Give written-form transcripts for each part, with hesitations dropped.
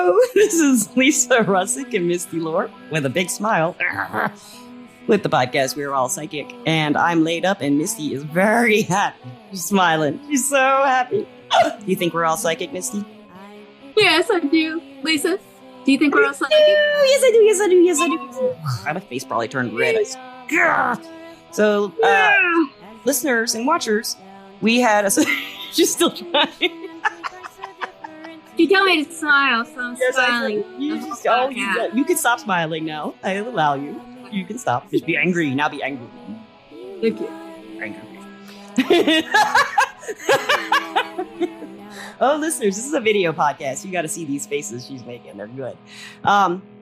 Hello, this is Lisa Russick and Misty Lore with a big smile. With the podcast, we're all psychic, and I'm laid up, and Misty is very happy. She's smiling. She's so happy. Do you think we're all psychic, Misty? Yes, I do. Lisa, do you think we're all psychic? Yes, I do. Yes, I do. Yes, I do. My face probably turned red. So, listeners and watchers, we had a... She's still trying. You tell me to smile, so I'm smiling. You can stop smiling now. I will allow you. You can stop. Just be angry. Now be angry. Thank you. Angry. Oh, listeners, this is a video podcast. You got to see these faces she's making. They're good.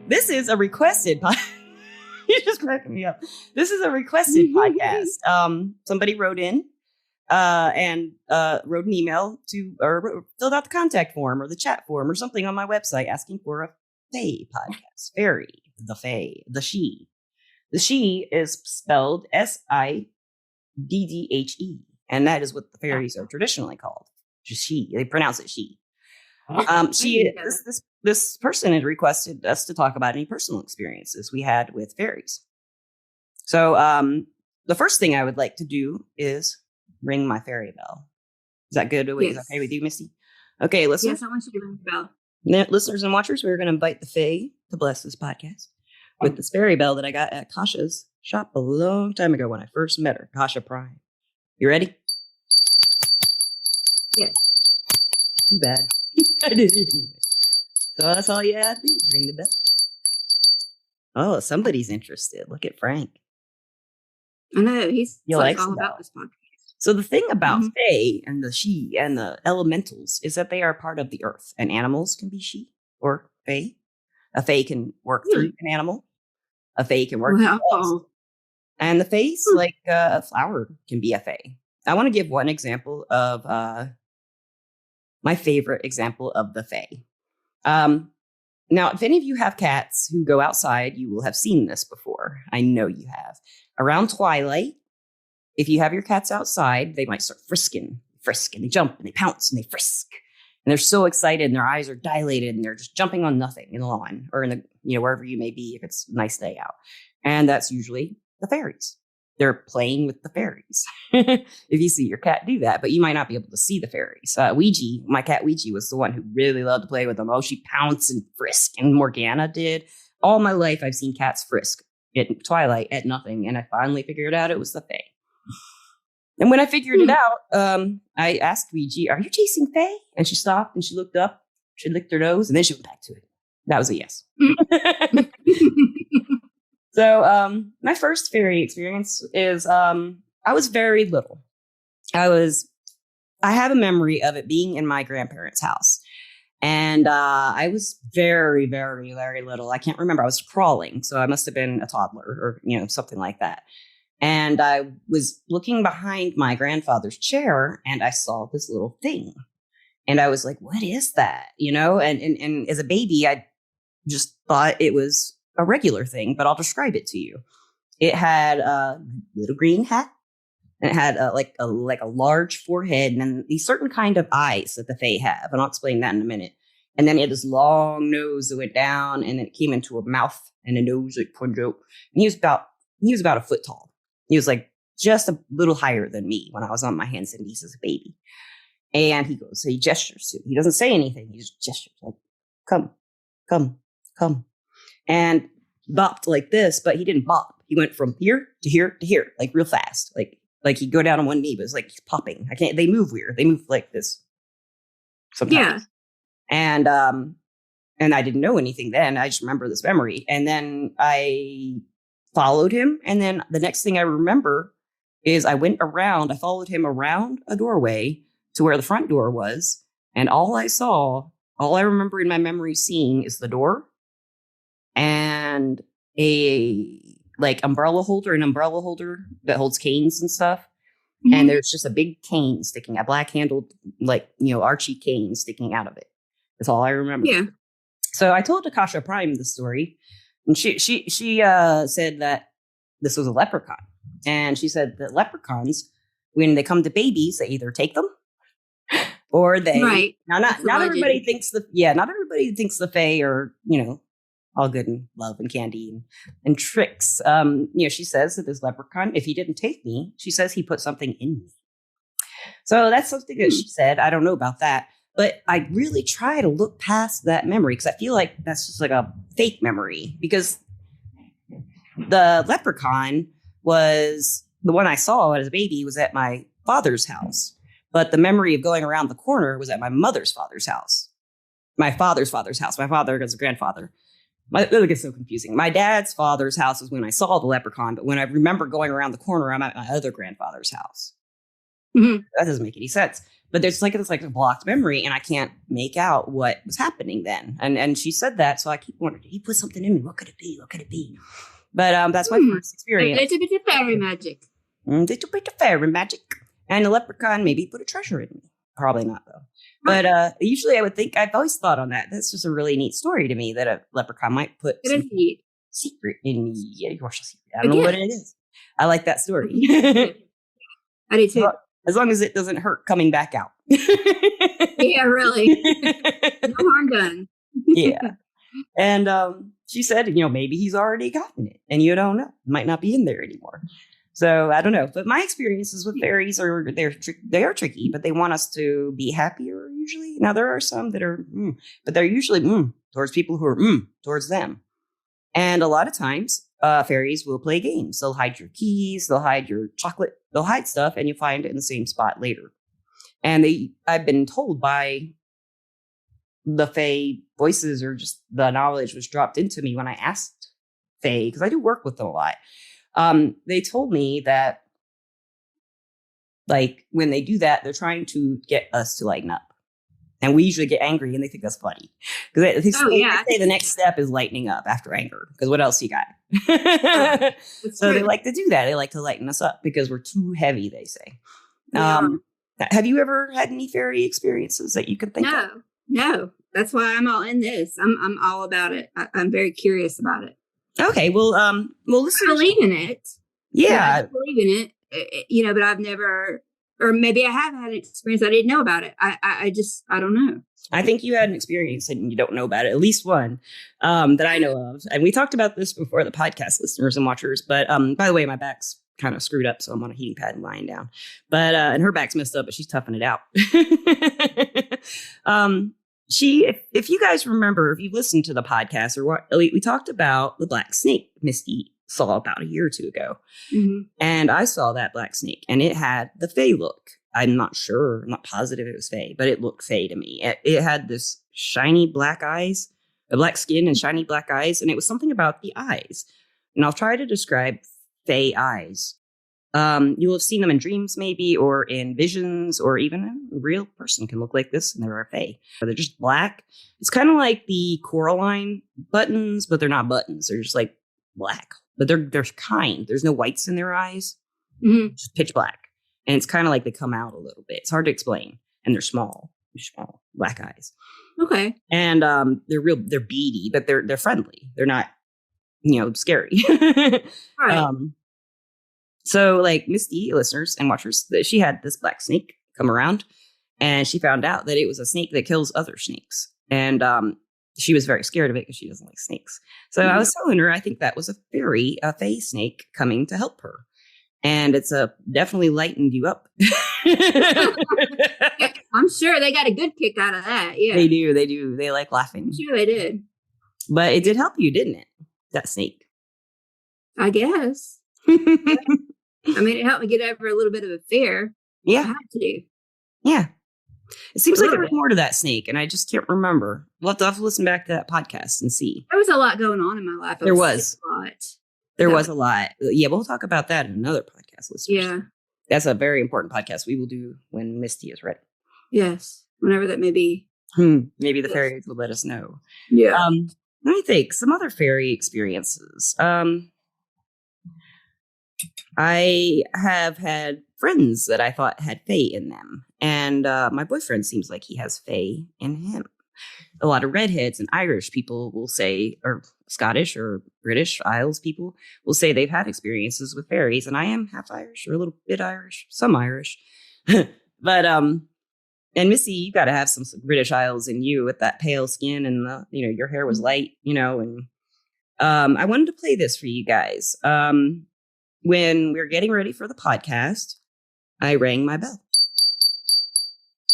This is a requested podcast. You're just cracking me up. This is a requested podcast. Somebody wrote in and wrote an email to, or filled out the contact form or the chat form or something on my website asking for a Fae podcast. Fairy, the Fae, the she. The she is spelled Siddhe, and that is what the fairies are traditionally called. Just she. They pronounce it she. This person had requested us to talk about any personal experiences we had with fairies. So the first thing I would like to do is ring my fairy bell. Is that good? Yes. Is that okay with you, Misty? Okay, listeners. Yes, I want you to ring the bell. Now, listeners and watchers, we're going to invite the Fae to bless this podcast with this fairy bell that I got at Kasha's shop a long time ago when I first met her, Kasha Prime. You ready? Yes. Too bad. I did it anyway. So that's all you had to do is ring the bell. Oh, somebody's interested. Look at Frank. I know. He's like all about this podcast. So the thing about Fae and the she and the elementals is that they are part of the earth. And animals can be she or Fae. A Fae can work through an animal. A Fae can work through walls. And the face, like a flower, can be a Fae. I want to give one example of my favorite example of the Fae. Now, if any of you have cats who go outside, you will have seen this before. I know you have. Around twilight, if you have your cats outside, they might start frisking. They jump and they pounce and they frisk. And they're so excited and their eyes are dilated and they're just jumping on nothing in the lawn or in the, wherever you may be if it's a nice day out. And that's usually the fairies. They're playing with the fairies. If you see your cat do that, but you might not be able to see the fairies. Ouija, my cat Ouija was the one who really loved to play with them. Oh, she pounced and frisked, and Morgana did. All my life, I've seen cats frisk at twilight at nothing, and I finally figured out it was the Fae. And when I figured it out, I asked Ouija, "Are you chasing Fae?" And she stopped and she looked up, she licked her nose, and then she went back to it. That was a yes. So, my first fairy experience is, I was very little. I have a memory of it being in my grandparents' house. And, I was very, very, very little. I can't remember. I was crawling. So I must have been a toddler or, something like that. And I was looking behind my grandfather's chair and I saw this little thing. And I was like, what is that? And as a baby, I just thought it was a regular thing, but I'll describe it to you. It had a little green hat, and it had like a large forehead, and then these certain kind of eyes that the Fae have, and I'll explain that in a minute. And then it had this long nose that went down, and then it came into a mouth and a nose that pointed out. And he was about a foot tall. He was like just a little higher than me when I was on my hands and knees as a baby. And he gestures to me. He doesn't say anything. He just gestures like, come, come, come. And he bopped like this, but he didn't bop. He went from here to here to here, like real fast. Like he'd go down on one knee, but it's like he's popping. They move weird. They move like this sometimes. Yeah. And I didn't know anything then. I just remember this memory. And then I followed him. And then the next thing I remember is I followed him around a doorway to where the front door was. And all I remember in my memory seeing is the door and an umbrella holder that holds canes and stuff. Mm-hmm. And there's just a big cane sticking, a black handled, Archie cane sticking out of it. That's all I remember. Yeah. So I told Akasha Prime the story, and she said that this was a leprechaun. And she said that leprechauns, when they come to babies, they either take them or they. Right. Now, not everybody thinks not everybody thinks the Fae are, all good and love and candy and tricks. She says that this leprechaun, if he didn't take me, she says he put something in me. So that's something that she said. I don't know about that. But I really try to look past that memory because I feel like that's just like a fake memory, because the leprechaun was the one I saw as a baby was at my father's house. But the memory of going around the corner was at my mother's father's house. My father's house. My father is a grandfather. It gets so confusing. My dad's father's house was when I saw the leprechaun. But when I remember going around the corner, I'm at my other grandfather's house. Mm-hmm. That doesn't make any sense. But there's like a blocked memory, and I can't make out what was happening then. And she said that, so I keep wondering, did he put something in me? What could it be? What could it be? But that's my first experience. It's a bit of fairy magic. It's a bit of fairy magic. And the leprechaun maybe put a treasure in me. Probably not, though. But usually I would think, I've always thought on that. That's just a really neat story to me, that a leprechaun might put some secret in me. Yeah, I don't know what it is. I like that story. I do too. As long as it doesn't hurt coming back out. Yeah, really. No harm done. Yeah. And she said, maybe he's already gotten it and you don't know. It might not be in there anymore. So I don't know. But my experiences with fairies they are tricky, but they want us to be happier usually. Now, there are some that are, but they're usually towards people who are towards them. And a lot of times, fairies will play games. They'll hide your keys, they'll hide your chocolate, they'll hide stuff, and you'll find it in the same spot later. And I've been told by the Fae voices, or just the knowledge was dropped into me when I asked Fae, because I do work with them a lot. They told me that, like, when they do that, they're trying to get us to lighten up. And we usually get angry, and they think that's funny. Because they say the next step is lightening up after anger. Because what else you got? So they like to do that. They like to lighten us up because we're too heavy, they say. Yeah. Have you ever had any fairy experiences that you could think of? No. That's why I'm all in this. I'm all about it. I'm very curious about it. Okay. Well, listen. I believe in it. Yeah. I believe in it. But I've never, or maybe I have had an experience I didn't know about it. I don't know. I think you had an experience and you don't know about it, at least one that I know of. And we talked about this before, the podcast listeners and watchers. But by the way, my back's kind of screwed up, so I'm on a heating pad and lying down. But and her back's messed up, but she's toughing it out. If you guys remember, if you listened to the podcast or what, we talked about the black snake Misty saw about a year or two ago. Mm-hmm. And I saw that black snake, and it had the Fae look. I'm not positive it was Fae, but it looked Fae to me. It had this shiny black eyes, the black skin and shiny black eyes. And it was something about the eyes. And I'll try to describe Fae eyes. You'll have seen them in dreams maybe, or in visions, or even a real person can look like this and they're Fae. They're just black. It's kind of like the Coraline buttons, but they're not buttons. They're just like black, but they're kind. There's no whites in their eyes, just pitch black. And it's kind of like they come out a little bit. It's hard to explain. And they're small black eyes. Okay. And they're beady, but they're friendly. They're not, scary. Right. So like Misty, listeners and watchers, that she had this black snake come around, and she found out that it was a snake that kills other snakes. And she was very scared of it because she doesn't like snakes. So I was telling her, I think that was a Fae snake coming to help her. And it's definitely lightened you up. I'm sure they got a good kick out of that. Yeah, they do. They like laughing. I'm sure they did. But it did help you, didn't it? That snake. I guess. It helped me get over a little bit of a fear. Yeah. I had to. Yeah. It seems like there's more to that snake, and I just can't remember. We'll have to listen back to that podcast and see. There was a lot going on in my life. There was a lot. Yeah, we'll talk about that in another podcast, listeners. Yeah. That's a very important podcast we will do when Misty is ready. Yes. Whenever that may be. Maybe the fairies will let us know. Yeah. Let me think. Some other fairy experiences. I have had friends that I thought had Fae in them. And my boyfriend seems like he has Fae in him. A lot of redheads and Irish people will say, or Scottish or British Isles people will say they've had experiences with fairies. And I am half Irish, or a little bit Irish, some Irish. But And Missy, you got to have some British Isles in you with that pale skin and your hair was light, and I wanted to play this for you guys. When we were getting ready for the podcast, I rang my bell.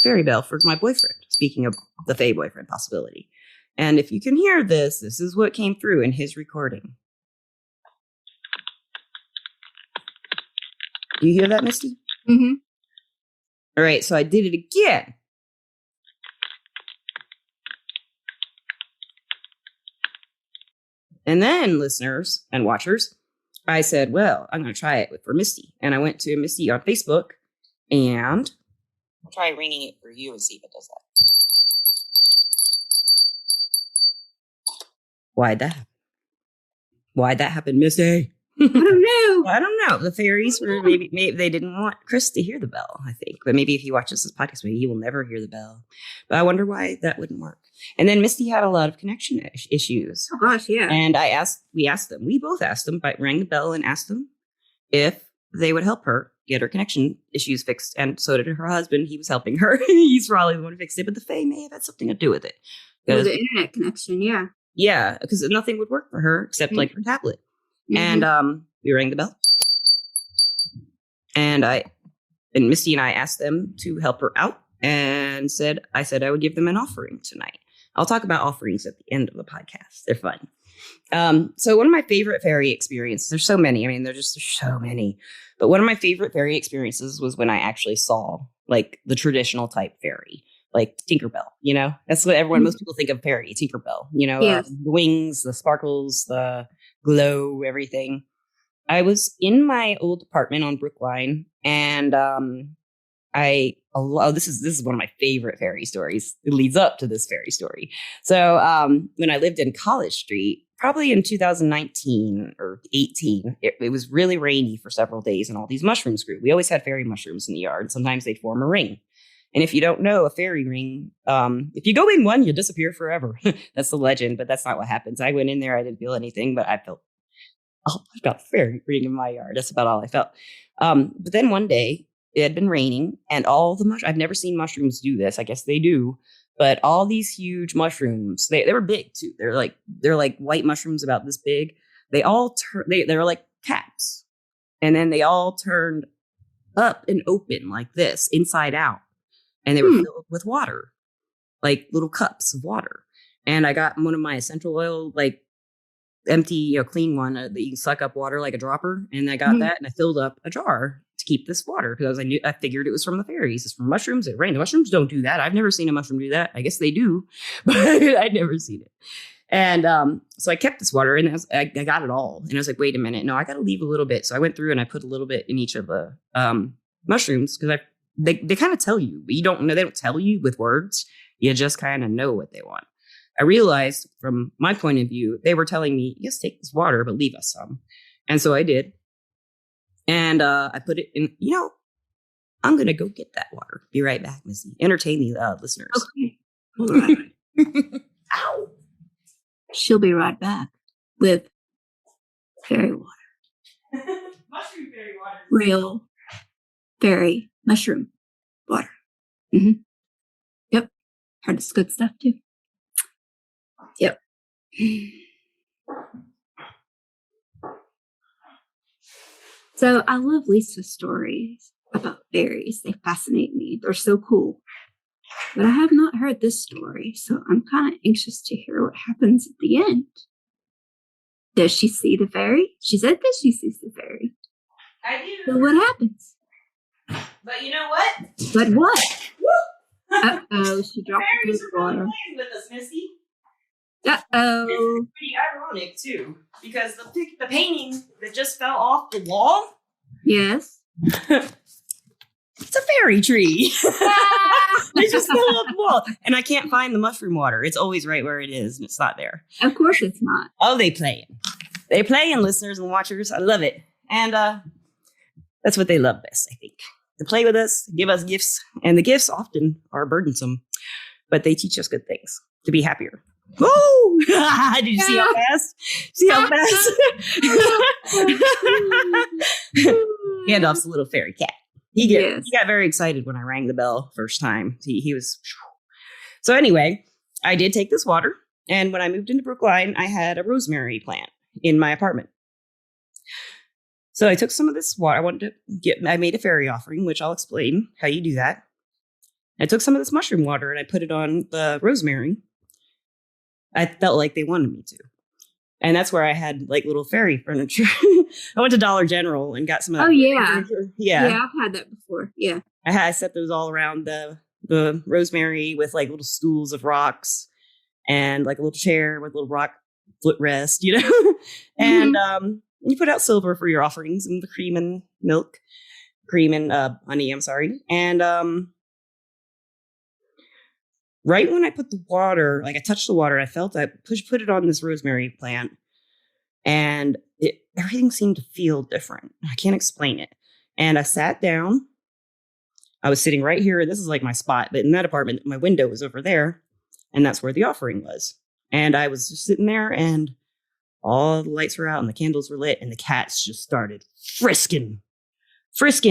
Fairy bell for my boyfriend. Speaking of the Fae boyfriend possibility. And if you can hear this, this is what came through in his recording. Do you hear that, Misty? Mm-hmm. All right, so I did it again. And then, listeners and watchers, I said, well, I'm going to try it for Misty. And I went to Misty on Facebook and I'll try ringing it for you and see if it does that. Why'd that happen? Why'd that happen, Misty? I don't know. I don't know. The fairies were maybe they didn't want Chris to hear the bell, I think. But maybe if he watches this podcast, maybe he will never hear the bell. But I wonder why that wouldn't work. And then Misty had a lot of connection issues. Oh gosh, yeah. And we both asked them, but rang the bell and asked them if they would help her get her connection issues fixed. And so did her husband. He was helping her. He's probably the one who fixed it, but the Fae may have had something to do with it. The internet connection, yeah. Yeah, because nothing would work for her except like her tablet. Mm-hmm. And we rang the bell. And Misty and I asked them to help her out and I said I would give them an offering tonight. I'll talk about offerings at the end of the podcast. They're fun. So one of my favorite fairy experiences, there's so many. I mean, there's so many. But one of my favorite fairy experiences was when I actually saw like the traditional type fairy, like Tinkerbell, That's what most people think of fairy, Tinkerbell, Yes. The wings, the sparkles, the glow, everything. I was in my old apartment on Brookline and this is one of my favorite fairy stories. It leads up to this fairy story. So when I lived in College Street, probably in 2019 or 18, it was really rainy for several days and all these mushrooms grew. We always had fairy mushrooms in the yard. Sometimes they'd form a ring. And if you don't know, a fairy ring, if you go in one, you disappear forever. That's the legend, but that's not what happens. I went in there, I didn't feel anything, but I felt a fairy ring in my yard. That's about all I felt. But then one day, it had been raining, and all the I've never seen mushrooms do this. I guess they do, but all these huge mushrooms, they were big too. They're like white mushrooms about this big. They all they're like caps, and then they all turned up and open like this, inside out. And they were filled with water, like little cups of water. And I got one of my essential oil, like empty, clean one that you can suck up water like a dropper. And I got that and I filled up a jar to keep this water because I figured it was from the fairies. It's from mushrooms. It rained. The mushrooms don't do that. I've never seen a mushroom do that. I guess they do, but I'd never seen it. And so I kept this water and I got it all. And I was like, wait a minute. No, I got to leave a little bit. So I went through and I put a little bit in each of the mushrooms because they kind of tell you, but you don't know. They don't tell you with words. You just kind of know what they want. I realized from my point of view, they were telling me, yes, take this water, but leave us some. And so I did. And I put it in, I'm going to go get that water. Be right back, Missy. Entertain the listeners. Okay. All right. Ow. She'll be right back with fairy water. Mushroom fairy water. Real fairy mushroom water. Mm-hmm. Yep. Heard it's good stuff too. Yep. So I love Lisa's stories about fairies. They fascinate me. They're so cool. But I have not heard this story, so I'm kind of anxious to hear what happens at the end. Does she see the fairy? She said that she sees the fairy. I do. So what happens? But you know what? But what? Uh-oh, she dropped the Fairies are really water. playing with us, Misty. Uh-oh. It's pretty ironic, too, because the painting that just fell off the wall, Yes. it's a fairy tree. It just fell off the wall. And I can't find the mushroom water. It's always right where it is, and it's not there. Of course it's not. Oh, they playing. They playing, listeners and watchers. I love it. And that's what they love best, I think. To play with us, give us gifts. And the gifts often are burdensome, but they teach us good things to be happier. Oh! Did you see how fast? See how fast? Gandalf's a little fairy cat. He got very excited when I rang the bell first time. He was. So anyway, I did take this water, and when I moved into Brookline, I had a rosemary plant in my apartment. So I took some of this water. I made a fairy offering, which I'll explain how you do that. I took some of this mushroom water and I put it on the rosemary. I felt like they wanted me to. And that's where I had like little fairy furniture. I went to Dollar General and got some of that. Oh, yeah. Furniture. Yeah, I've had that before. Yeah. I set those all around the rosemary with like little stools of rocks and like a little chair with a little rock footrest, and you put out silver for your offerings and the cream and honey, I'm sorry. And right when I put the water, like I touched the water, I felt I put it on this rosemary plant, and everything seemed to feel different. I can't explain it. And I sat down. I was sitting right here. This is like my spot, but in that apartment, my window was over there, and that's where the offering was. And I was just sitting there, and all the lights were out, and the candles were lit, and the cats just started frisking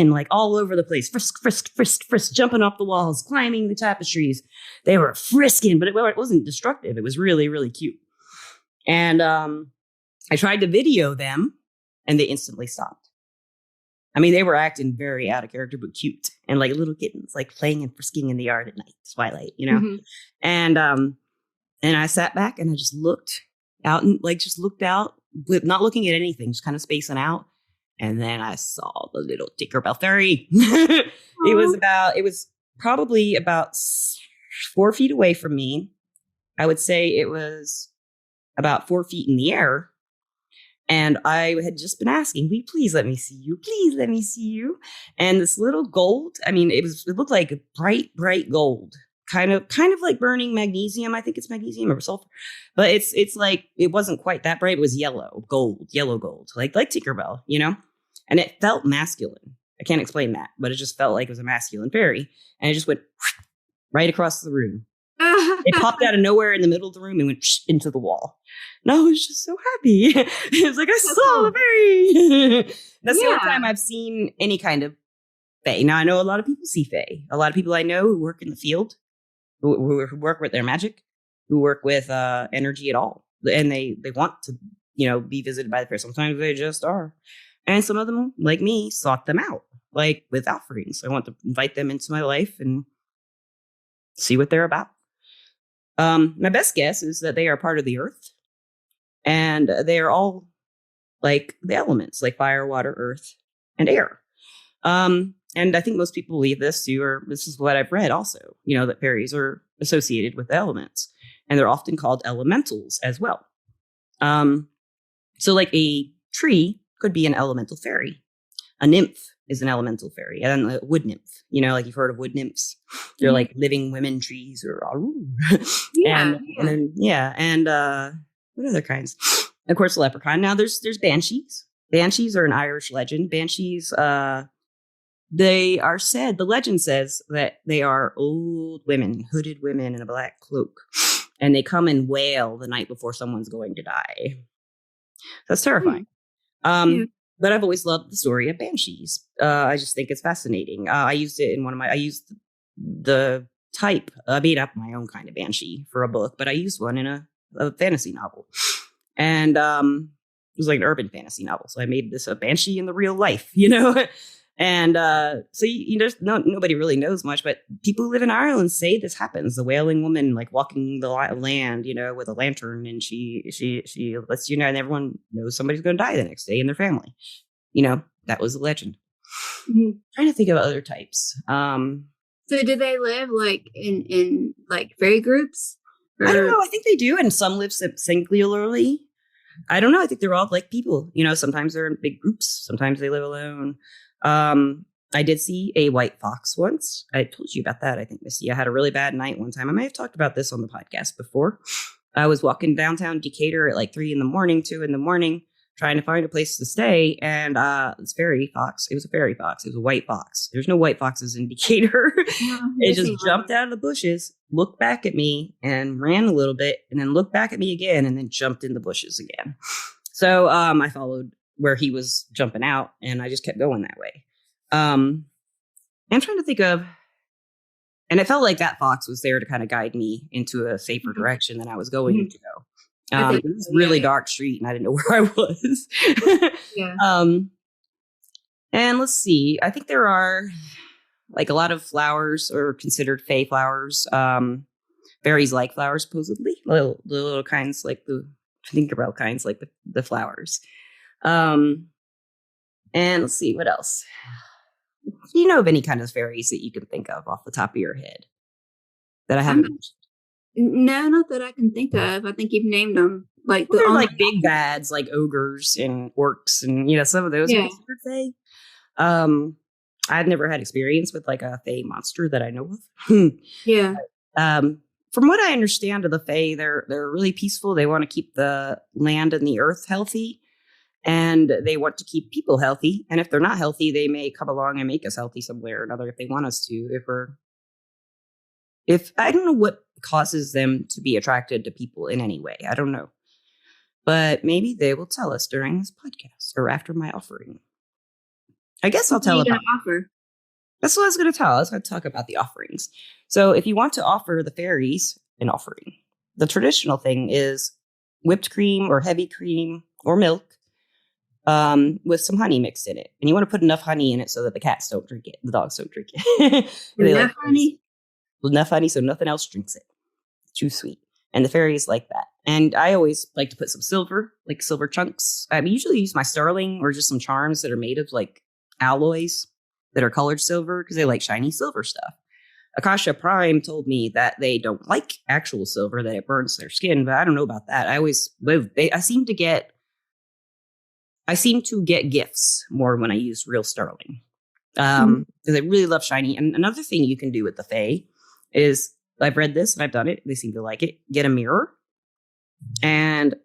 like all over the place. Frisk, jumping off the walls, climbing the tapestries. They were frisking, but it wasn't destructive. It was really, really cute. And I tried to video them, and they instantly stopped. I mean, they were acting very out of character, but cute, and like little kittens, like playing and frisking in the yard at night, twilight, And I sat back and I just looked out with not looking at anything, just kind of spacing out. And then I saw the little Tinkerbell fairy. It was probably about 4 feet away from me. I would say it was about 4 feet in the air. And I had just been asking, will you please let me see you? Please let me see you. And this little gold, I mean, it looked like bright, bright gold. Kind of like burning magnesium. I think it's magnesium or sulfur, but it's like, it wasn't quite that bright. It was yellow gold, like Tinkerbell, and it felt masculine. I can't explain that, but it just felt like it was a masculine fairy. And it just went right across the room. It popped out of nowhere in the middle of the room and went into the wall. And I was just so happy. It was like, I saw the fairy. That's the only time I've seen any kind of fae. Now I know a lot of people see fae. A lot of people I know who work in the field, who work with their magic, who work with energy at all. And they want to, be visited by the fairy. Sometimes they just are. And some of them, like me, sought them out, like with offerings. I want to invite them into my life and see what they're about. My best guess is that they are part of the earth. And they are all like the elements, like fire, water, earth, and air. And I think most people believe this too, or this is what I've read also, that fairies are associated with elements, and they're often called elementals as well. So like a tree could be an elemental fairy. A nymph is an elemental fairy, and then a wood nymph, like you've heard of wood nymphs. They're like living women trees or, and what other kinds? Of course, leprechaun. Now there's banshees. Banshees are an Irish legend. Banshees, they are said, the legend says that they are old women, hooded women in a black cloak, and they come and wail the night before someone's going to die. That's terrifying. But I've always loved the story of banshees. I just think it's fascinating. I used it I used the type. I made up my own kind of banshee for a book, but I used one in a fantasy novel. And it was like an urban fantasy novel. So I made this a banshee in the real life, And so nobody really knows much, but people who live in Ireland say this happens. The wailing woman, like walking the land, with a lantern, and she lets and everyone knows somebody's going to die the next day in their family. That was a legend. Mm-hmm. Trying to think of other types. So do they live like in like fairy groups? I don't know. I think they do, and some live singularly. I don't know. I think they're all like people. Sometimes they're in big groups. Sometimes they live alone. I did see a white fox once. I told you about that, I think, Misty. I had a really bad night one time. I may have talked about this on the podcast before. I was walking downtown Decatur at like 3 a.m, 2 a.m, trying to find a place to stay. And this fairy fox, it was a fairy fox. It was a white fox. There's no white foxes in Decatur. It just jumped out of the bushes, looked back at me and ran a little bit, and then looked back at me again, and then jumped in the bushes again. So I followed where he was jumping out, and I just kept going that way. I'm trying to think of, and it felt like that fox was there to kind of guide me into a safer direction than I was going to go. I think It was so, a really yeah. dark street and I didn't know where I was. Yeah. And let's see. I think there are like a lot of flowers are considered fae flowers. Fairies like flowers, supposedly. The little kinds like the Tinkerbell kinds like the flowers. And let's see, what else? Do you know of any kind of fairies that you can think of off the top of your head that I haven't mentioned? No, not that I can think of. I think you've named them. Like They're like big bads, like ogres and orcs, and some of those are considered fae. I've never had experience with like a fae monster that I know of. Yeah. From what I understand of the fae, they're really peaceful. They want to keep the land and the earth healthy, and they want to keep people healthy. And if they're not healthy, they may come along and make us healthy some way or another if they want us to. If I don't know what causes them to be attracted to people in any way. I don't know. But maybe they will tell us during this podcast or after my offering. I guess I'll tell about offer. That's what I was going to tell. I was going to talk about the offerings. So if you want to offer the fairies an offering, the traditional thing is whipped cream or heavy cream or milk with some honey mixed in it. And you want to put enough honey in it so that the cats don't drink it. The dogs don't drink it. Enough honey? Enough honey so nothing else drinks it. It's too sweet. And the fairies like that. And I always like to put some silver, like silver chunks. I usually use my sterling or just some charms that are made of like alloys that are colored silver because they like shiny silver stuff. Akasha Prime told me that they don't like actual silver, that it burns their skin, but I don't know about that. I seem to get gifts more when I use real sterling. Because I really love shiny. And another thing you can do with the fae is, I've read this and I've done it. They seem to like it. Get a mirror and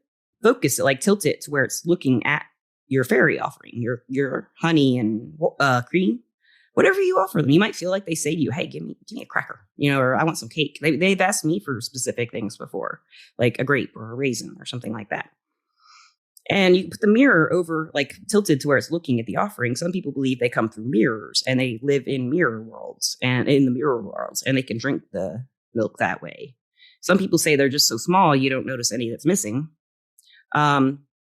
focus it, like tilt it to where it's looking at your fairy offering, your honey and cream, whatever you offer them. You might feel like they say to you, "Hey, give me a cracker," or "I want some cake." They've asked me for specific things before, like a grape or a raisin or something like that. And you put the mirror over, like tilted to where it's looking at the offering. Some people believe they come through mirrors and they live in mirror worlds and they can drink the milk that way. Some people say they're just so small you don't notice any that's missing.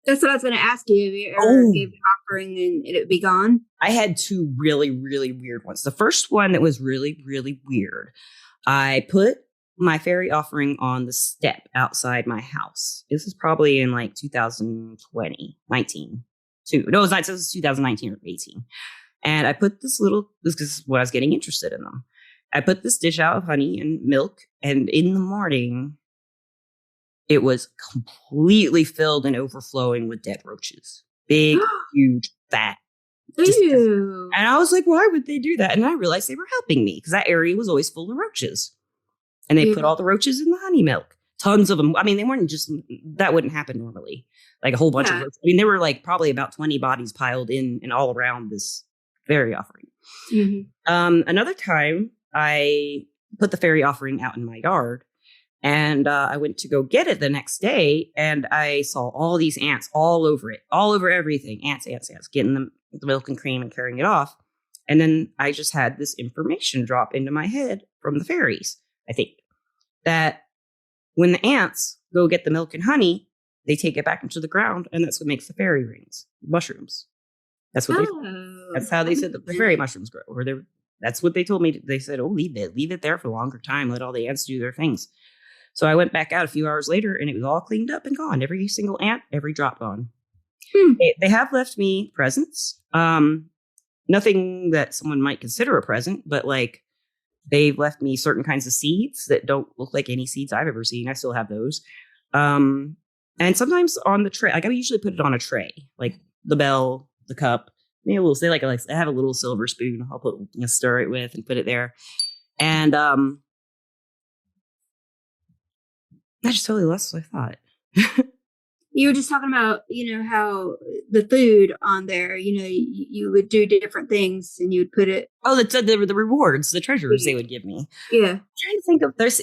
That's what I was going to ask you. Have you ever gave an offering and it would be gone? I had two really, really weird ones. The first one that was really, really weird. I put my fairy offering on the step outside my house. This is probably in like 19. No, it was 2019 or 18. And I put this is what I was getting interested in them. I put this dish out of honey and milk, and in the morning, it was completely filled and overflowing with dead roaches. Big, huge, fat. Ew. And I was like, why would they do that? And I realized they were helping me because that area was always full of roaches. And they put all the roaches in the honey milk. Tons of them. I mean, they weren't just, that wouldn't happen normally. Like a whole bunch of roaches. I mean, there were like probably about 20 bodies piled in and all around this fairy offering. Mm-hmm. Another time, I put the fairy offering out in my yard. And I went to go get it the next day, and I saw all these ants all over it, all over everything. Ants, getting the milk and cream and carrying it off. And then I just had this information drop into my head from the fairies, I think, that when the ants go get the milk and honey, they take it back into the ground, and that's what makes the fairy rings, mushrooms. That's what that's how they said the fairy mushrooms grow. That's what they told me. They said, leave it there for a longer time. Let all the ants do their things. So I went back out a few hours later and it was all cleaned up and gone. Every single ant, every drop gone. They have left me presents. Nothing that someone might consider a present, but like they've left me certain kinds of seeds that don't look like any seeds I've ever seen. I still have those. And sometimes on the tray, like I usually put it on a tray, like the bell, the cup, maybe a little, I have a little silver spoon I'll stir it with and put it there. And, I just totally lost what I thought. You were just talking about, how the food on there, you would do different things and you would put it. Oh, the rewards, the treasures they would give me. Yeah. I'm trying to think of, there's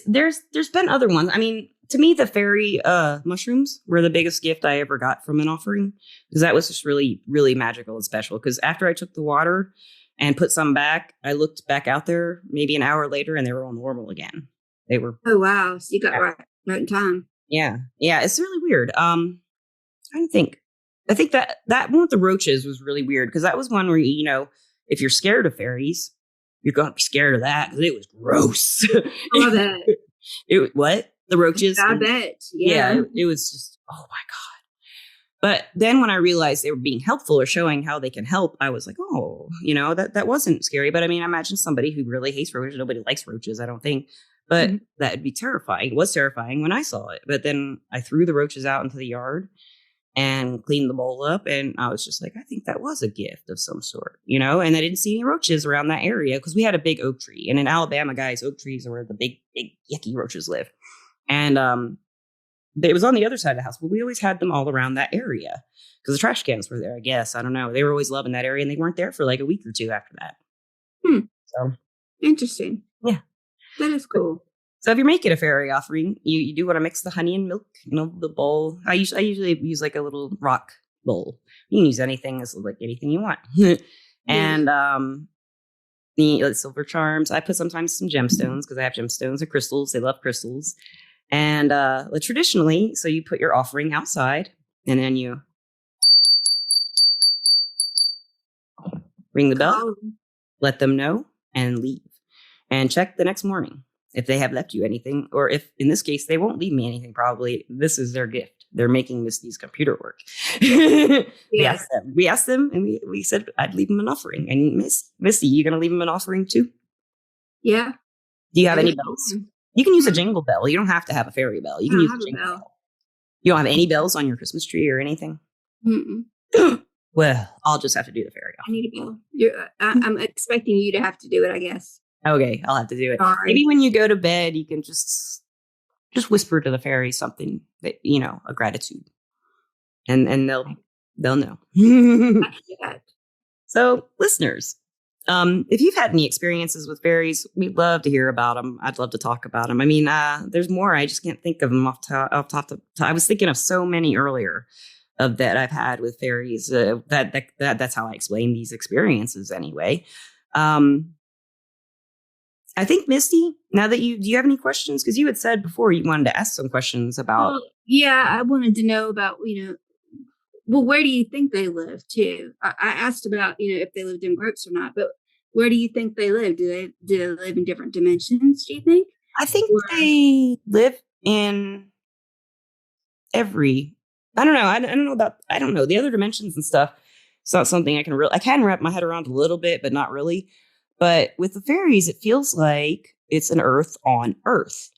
been other ones. I mean, to me, the fairy mushrooms were the biggest gift I ever got from an offering because that was just really, really magical and special. Because after I took the water and put some back. I looked back out there maybe an hour later and they were all normal again. They were. Oh, wow. So you got right in time. Yeah. Yeah. It's really weird. Trying to think. I think that one with the roaches was really weird because that was one where, if you're scared of fairies, you're going to be scared of that because it was gross. I bet. What? The roaches? I bet. Yeah. It was just, oh my God. But then when I realized they were being helpful or showing how they can help, I was like, oh, that wasn't scary. But I mean, imagine somebody who really hates roaches. Nobody likes roaches, I don't think. But that'd be terrifying. It was terrifying when I saw it. But then I threw the roaches out into the yard and cleaned the bowl up. And I was just like, I think that was a gift of some sort, and I didn't see any roaches around that area because we had a big oak tree. And in Alabama, guys, oak trees are where the big, big, yucky roaches live. And it was on the other side of the house, but we always had them all around that area because the trash cans were there, I guess. I don't know. They were always loving that area and they weren't there for like a week or two after that. So interesting. Yeah. That is cool. So if you're making a fairy offering, you do want to mix the honey and milk, the bowl. I usually use like a little rock bowl. You can use anything like anything you want. And the silver charms. I put sometimes some gemstones because I have gemstones and crystals. They love crystals. And traditionally, so you put your offering outside and then you ring the bell, let them know, and leave. And check the next morning if they have left you anything, or if, in this case, they won't leave me anything, probably. This is their gift. They're making Misty's computer work. We asked them, and we said I'd leave them an offering. And Misty, you going to leave them an offering too? Yeah. Do you have any bells? You can use a jingle bell. You don't have to have a fairy bell. You can use a jingle bell. You don't have any bells on your Christmas tree or anything? Well, I'll just have to do the fairy offering. I need a bell. I'm expecting you to have to do it, I guess. Okay, I'll have to do it. Sorry. Maybe when you go to bed, you can just whisper to the fairy something that, a gratitude. And they'll know. So, listeners, if you've had any experiences with fairies, we'd love to hear about them. I'd love to talk about them. I mean, there's more. I just can't think of them off top. I was thinking of so many earlier of that I've had with fairies. That's how I explain these experiences anyway. I think, Misty, now that do you have any questions? Because you had said before you wanted to ask some questions about. Well, yeah, I wanted to know about, where do you think they live too? I asked about, if they lived in groups or not, but where do you think they live? Do they live in different dimensions, do you think? I think they live in I don't know. I don't know the other dimensions and stuff. It's not something I can wrap my head around a little bit, but not really. But with the fairies, it feels like it's an Earth on Earth.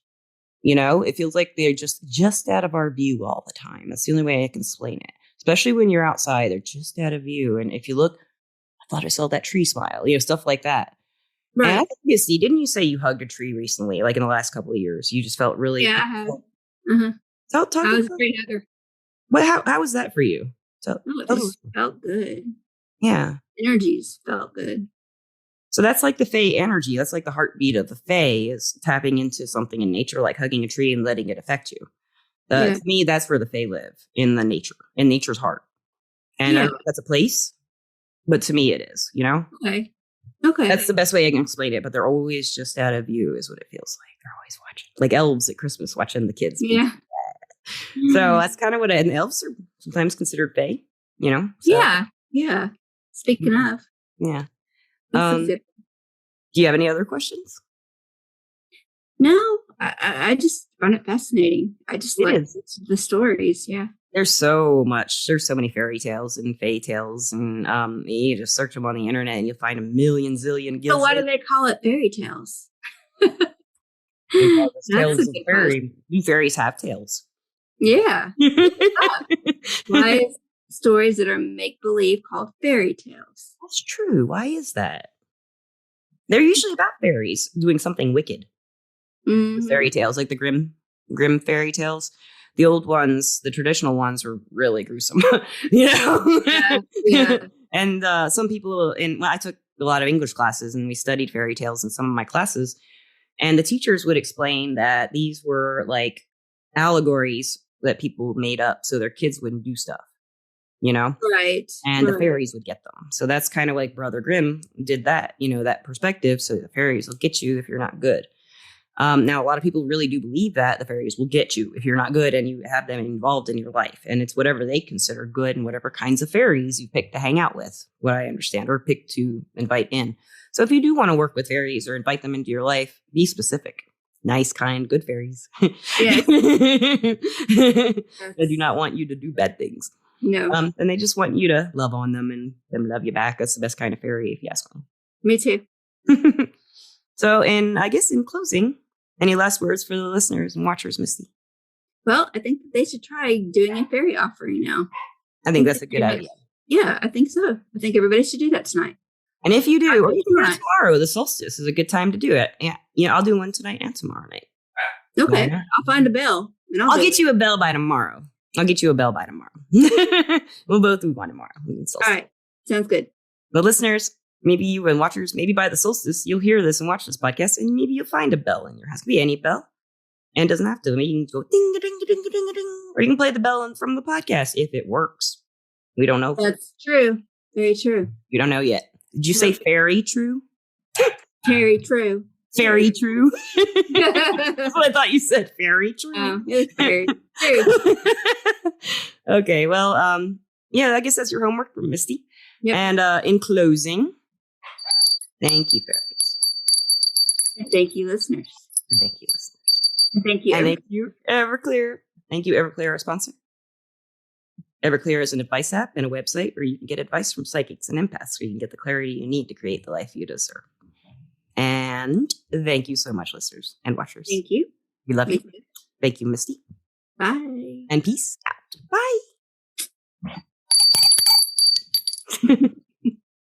It feels like they're just out of our view all the time. That's the only way I can explain it. Especially when you're outside, they're just out of view. And if you look, I thought I saw that tree smile, stuff like that. Right. And I think, Misty, didn't you say you hugged a tree recently, like in the last couple of years? You just felt really. Yeah, I have. Uh-huh. So I was a great hugger. Well, how was that for you? It just felt good. Yeah. Energies felt good. So that's like the Fae energy. That's like the heartbeat of the Fae is tapping into something in nature, like hugging a tree and letting it affect you. To me, that's where the Fae live, in nature's heart. And I don't know if that's a place, but to me it is, Okay. That's the best way I can explain it, but they're always just out of view is what it feels like. They're always watching. Like elves at Christmas watching the kids. Yeah. So that's kind of what and elves are sometimes considered Fae, So. Yeah. Speaking of. Yeah. Do you have any other questions? No, I just find it fascinating. I just like the stories. Yeah. There's so many fairy tales and fae tales, and you just search them on the internet and you'll find a million zillion. So why do they call it fairy tales? Tales of fairy. Do fairies have tails? Yeah. Why is stories that are make believe called fairy tales? That's true. Why is that? They're usually about fairies doing something wicked. Mm-hmm. Fairy tales, like the grim fairy tales. The old ones, the traditional ones, were really gruesome. Yeah. And some people I took a lot of English classes, and we studied fairy tales in some of my classes. And the teachers would explain that these were like allegories that people made up so their kids wouldn't do stuff. you know? Right. And the fairies would get them. So that's kind of like Brother Grimm did that, you know, that perspective. So the fairies will get you if you're not good. Now, a lot of people really do believe that the fairies will get you if you're not good and you have them involved in your life. And it's whatever they consider good and whatever kinds of fairies you pick to hang out with, what I understand, or pick to invite in. So if you do want to work with fairies or invite them into your life, be specific. Nice, kind, good fairies. Yes. They do not want you to do bad things. No. And they just want you to love on them and them love you back. That's the best kind of fairy, if you ask me. Me too. So, and I guess in closing, any last words for the listeners and watchers, Misty? Well, I think they should try doing a fairy offering now. I think that's a good idea. Yeah, I think so. I think everybody should do that tonight. And if you do, or you can do it tomorrow, the solstice is a good time to do it. Yeah, I'll do one tonight and tomorrow night. Okay, I'll find a bell. And I'll get you a bell by tomorrow. We'll both do one tomorrow. All right, sounds good. But listeners, maybe you and watchers, maybe by the solstice, you'll hear this and watch this podcast, and maybe you'll find a bell in your house. It could be any bell. And it doesn't have to. Maybe you can go ding, ding, ding, ding, ding, ding, or you can play the bell from the podcast if it works. We don't know. That's true. Very true. We don't know yet. Did you say fairy true? Very true. Fairy true? That's what I thought you said. Fairy true? Oh, it's very Okay, well, yeah, I guess that's your homework for Misty. Yep. And in closing, thank you, fairies. Thank you, listeners. Thank you, listeners. Thank you. And thank you, Everclear. Thank you, Everclear, our sponsor. Everclear is an advice app and a website where you can get advice from psychics and empaths, where you can get the clarity you need to create the life you deserve. And thank you so much, listeners and watchers. Thank you. We love you. Thank you, Misty. Bye. And peace out. Bye.